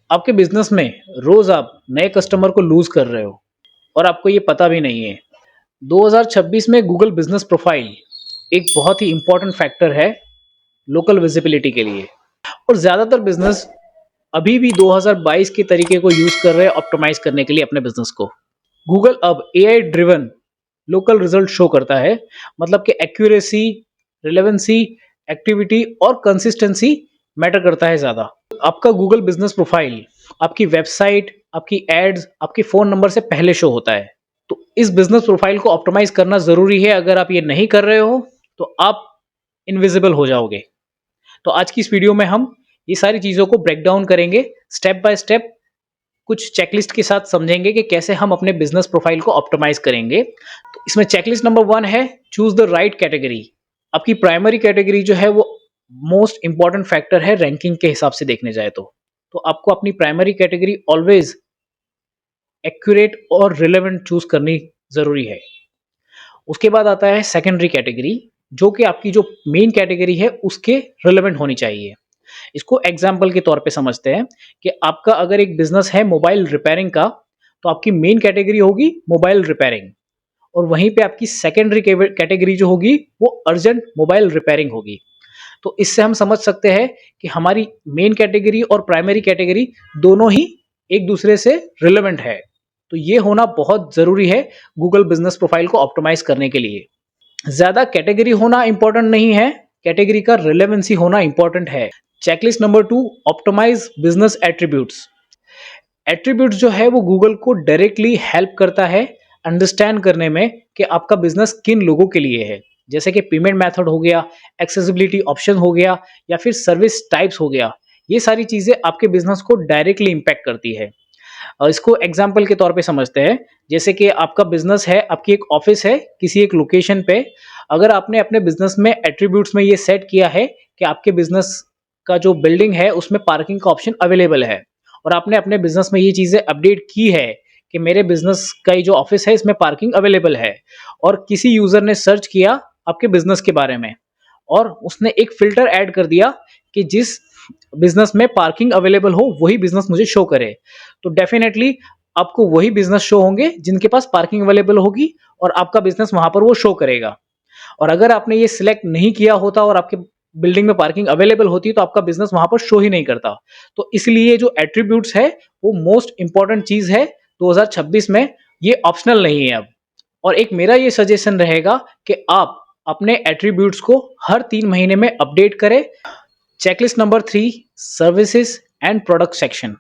आपके बिजनेस में रोज आप नए कस्टमर को लूज कर रहे हो और आपको ये पता भी नहीं है। 2026 में गूगल बिजनेस प्रोफाइल एक बहुत ही इंपॉर्टेंट फैक्टर है लोकल विजिबिलिटी के लिए। और ज़्यादातर बिजनेस अभी भी 2022 के तरीके को यूज कर रहे हैं ऑप्टिमाइज करने के लिए अपने बिजनेस को। गूगल अब AI driven local result show करता है, मतलब कि एक्यूरेसी, रिलेवेंसी, एक्टिविटी और कंसिस्टेंसी मैटर करता है ज़्यादा। आपका गूगल बिजनेस प्रोफाइल आपकी वेबसाइट, आपकी एड्स, आपके फ़ोन नंबर से पहले शो होता है। तो इस बिजनेस प्रोफाइल को ऑप्टिमाइज करना ज़रूरी है। अगर आप ये नहीं कर रहे हो तो आप इनविजिबल हो जाओगे। तो आज की इस वीडियो में हम ये सारी चीज़ों को ब्रेक डाउन करेंगे, स्टेप बाय स्टेप कुछ चेकलिस्ट के साथ समझेंगे कि कैसे हम अपने बिजनेस प्रोफाइल को ऑप्टिमाइज करेंगे। तो इसमें चेकलिस्ट नंबर 1 है चूज द राइट कैटेगरी। आपकी प्राइमरी कैटेगरी जो है वो मोस्ट इंपॉर्टेंट फैक्टर है रैंकिंग के हिसाब से देखने जाए तो आपको अपनी प्राइमरी कैटेगरी ऑलवेज एक्यूरेट और रिलेवेंट चूज करनी जरूरी है। उसके बाद आता है सेकेंडरी कैटेगरी, जो कि आपकी जो मेन कैटेगरी है उसके रिलेवेंट होनी चाहिए। इसको एग्जाम्पल के तौर पे समझते हैं कि आपका अगर एक बिजनेस है मोबाइल रिपेयरिंग का, तो आपकी मेन कैटेगरी होगी मोबाइल रिपेयरिंग, और वहीं पे आपकी सेकेंडरी कैटेगरी जो होगी वो अर्जेंट मोबाइल रिपेयरिंग होगी। तो इससे हम समझ सकते हैं कि हमारी मेन कैटेगरी और प्राइमरी कैटेगरी दोनों ही एक दूसरे से रिलेवेंट है। तो ये होना बहुत ज़रूरी है गूगल बिजनेस प्रोफाइल को ऑप्टिमाइज करने के लिए। ज़्यादा कैटेगरी होना इंपॉर्टेंट नहीं है, कैटेगरी का रिलेवेंसी होना इंपॉर्टेंट है। Checklist number 2, optimise business attributes. Attributes जो है वो गूगल को डायरेक्टली हेल्प करता है अंडरस्टैंड करने में कि आपका बिजनेस किन लोगों के लिए है। जैसे कि पेमेंट मेथड हो गया, एक्सेसिबिलिटी ऑप्शन हो गया, या फिर सर्विस टाइप्स हो गया। ये सारी चीज़ें आपके बिजनेस को डायरेक्टली इम्पैक्ट करती है। और इसको एग्जाम्पल के तौर पे समझते हैं। जैसे कि आपका बिजनेस है, आपकी एक ऑफिस है किसी एक लोकेशन पे। अगर आपने अपने बिजनेस में एट्रीब्यूट्स में ये सेट किया है कि आपके बिजनेस का जो बिल्डिंग है उसमें पार्किंग का ऑप्शन अवेलेबल है, और आपने अपने बिजनेस में ये चीज़ें अपडेट की है कि मेरे बिजनेस का ये जो ऑफिस है इसमें पार्किंग अवेलेबल है, और किसी यूजर ने सर्च किया आपके बिजनेस के बारे में और उसने एक फिल्टर ऐड कर दिया कि जिस बिजनेस में पार्किंग अवेलेबल हो वही बिजनेस मुझे शो करे, तो डेफिनेटली आपको वही बिजनेस शो होंगे जिनके पास पार्किंग अवेलेबल होगी, और आपका बिजनेस वहां पर वो शो करेगा। और अगर आपने ये सिलेक्ट नहीं किया होता और आपके बिल्डिंग में पार्किंग अवेलेबल होती तो आपका बिजनेस वहां पर शो ही नहीं करता। तो इसलिए जो एट्रीब्यूट्स है वो मोस्ट इंपॉर्टेंट चीज है 2026 में, ये ऑप्शनल नहीं है अब। और एक मेरा ये सजेशन रहेगा कि आप अपने एट्रीब्यूट्स को हर 3 महीने में अपडेट करें। Checklist number 3, services and product section.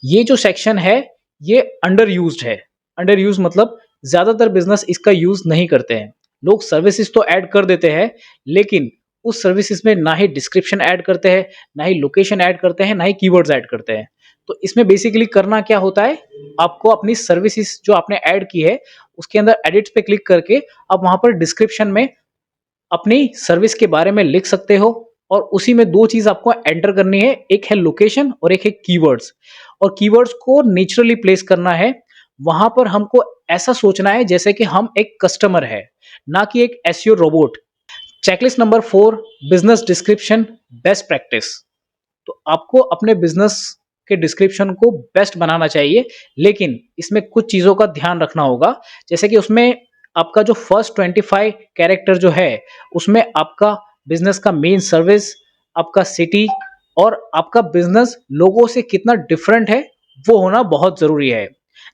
ये जो सेक्शन है ये अंडर यूज्ड है। अंडर यूज मतलब ज्यादातर बिजनेस इसका यूज नहीं करते हैं। लोग सर्विसेज तो ऐड कर देते हैं, लेकिन उस सर्विसेज में ना ही डिस्क्रिप्शन ऐड करते हैं, ना ही लोकेशन ऐड करते हैं, ना ही कीवर्ड्स ऐड करते हैं। तो इसमें बेसिकली करना क्या होता है, आपको अपनी सर्विसेज जो आपने ऐड की है उसके अंदर एडिट्स पे क्लिक करके आप वहां पर डिस्क्रिप्शन में अपनी सर्विस के बारे में लिख सकते हो, और उसी में 2 चीज आपको एंटर करनी है, एक है लोकेशन और एक है कीवर्ड्स। और कीवर्ड्स को नेचुरली प्लेस करना है। वहां पर हमको ऐसा सोचना है जैसे कि हम एक कस्टमर है, ना कि एक SEO robot. Checklist number 4, business description best practice. तो आपको अपने बिजनेस के डिस्क्रिप्शन को बेस्ट बनाना चाहिए, लेकिन इसमें कुछ चीजों का ध्यान रखना होगा। जैसे कि उसमें आपका जो फर्स्ट 25 कैरेक्टर जो है उसमें आपका बिजनेस का मेन सर्विस, आपका सिटी और आपका बिजनेस लोगों से कितना डिफरेंट है वो होना बहुत जरूरी है,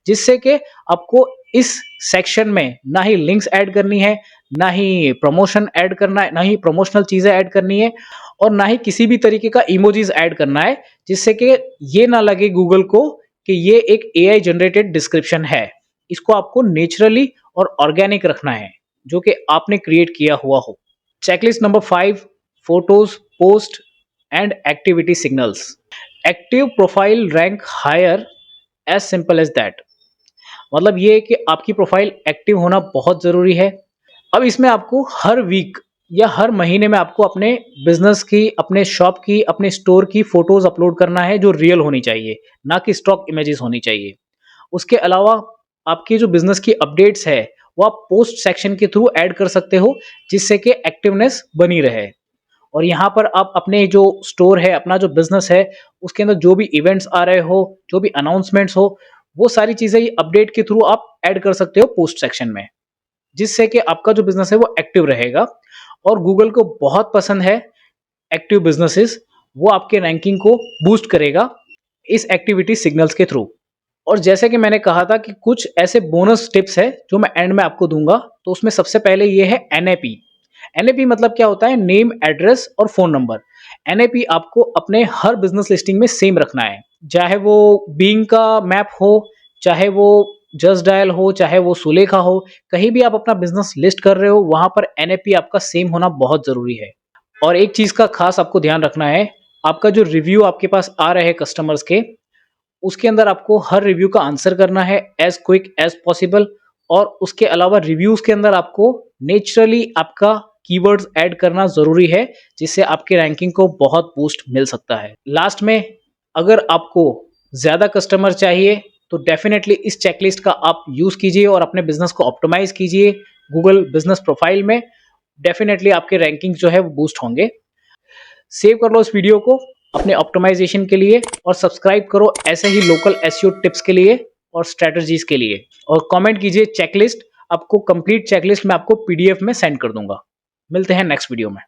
जिससे कि आपको इस सेक्शन में ना ही लिंक्स ऐड करनी है, ना ही प्रमोशन ऐड करना है, ना ही प्रमोशनल चीजें ऐड करनी है, और ना ही किसी भी तरीके का इमोजीज ऐड करना है, जिससे कि ये ना लगे गूगल को कि ये एक एआई जनरेटेड डिस्क्रिप्शन है। इसको आपको नेचुरली और ऑर्गेनिक रखना है, जो कि आपने क्रिएट किया हुआ हो। Checklist number 5, photos, post and activity signals. Active profile rank higher, as simple as that. मतलब ये है कि आपकी प्रोफाइल एक्टिव होना बहुत ज़रूरी है। अब इसमें आपको हर वीक या हर महीने में आपको अपने बिजनेस की, अपने शॉप की, अपने स्टोर की फोटोज अपलोड करना है जो रियल होनी चाहिए, ना कि स्टॉक इमेजेस होनी चाहिए। उसके अलावा आपकी जो बिजनेस की अपडेट्स है वो आप पोस्ट सेक्शन के थ्रू ऐड कर सकते हो, जिससे कि एक्टिवनेस बनी रहे। और यहाँ पर आप अपने जो स्टोर है, अपना जो बिज़नेस है, उसके अंदर जो भी इवेंट्स आ रहे हो, जो भी अनाउंसमेंट्स हो, वो सारी चीज़ें ये अपडेट के थ्रू आप ऐड कर सकते हो पोस्ट सेक्शन में, जिससे कि आपका जो बिज़नेस है वो एक्टिव रहेगा और गूगल को बहुत पसंद है एक्टिव बिज़नेसेस, वो आपके रैंकिंग को बूस्ट करेगा इस एक्टिविटी सिग्नल्स के थ्रू। और जैसे कि मैंने कहा था कि कुछ ऐसे बोनस टिप्स है जो मैं एंड में आपको दूंगा, तो उसमें सबसे पहले ये है एनएपी। एनएपी मतलब क्या होता है? नेम, एड्रेस और फोन नंबर। एनएपी आपको अपने हर बिजनेस लिस्टिंग में सेम रखना है, चाहे वो बीइंग का मैप हो, चाहे वो जस्ट डायल हो, चाहे वो सुलेखा हो, कहीं भी आप अपना बिजनेस लिस्ट कर रहे हो वहां पर एनएपी आपका सेम होना बहुत जरूरी है। और एक चीज का खास आपको ध्यान रखना है, आपका जो रिव्यू आपके पास आ रहे हैं कस्टमर्स के, उसके अंदर आपको हर रिव्यू का आंसर करना है एज क्विक एज पॉसिबल। और उसके अलावा रिव्यूज के अंदर आपको नेचुरली आपका कीवर्ड्स ऐड करना जरूरी है, जिससे आपके रैंकिंग को बहुत बूस्ट मिल सकता है। लास्ट में, अगर आपको ज्यादा कस्टमर चाहिए तो डेफिनेटली इस चेकलिस्ट का आप यूज कीजिए और अपने बिजनेस को ऑप्टिमाइज कीजिए गूगल बिजनेस प्रोफाइल में। डेफिनेटली आपके रैंकिंग जो है वो बूस्ट होंगे। सेव कर लो इस वीडियो को अपने ऑप्टिमाइजेशन के लिए और सब्सक्राइब करो ऐसे ही लोकल एसईओ टिप्स के लिए और स्ट्रेटजीज के लिए। और कमेंट कीजिए चेकलिस्ट, आपको कंप्लीट चेकलिस्ट मैं आपको पीडीएफ में सेंड कर दूंगा। मिलते हैं नेक्स्ट वीडियो में।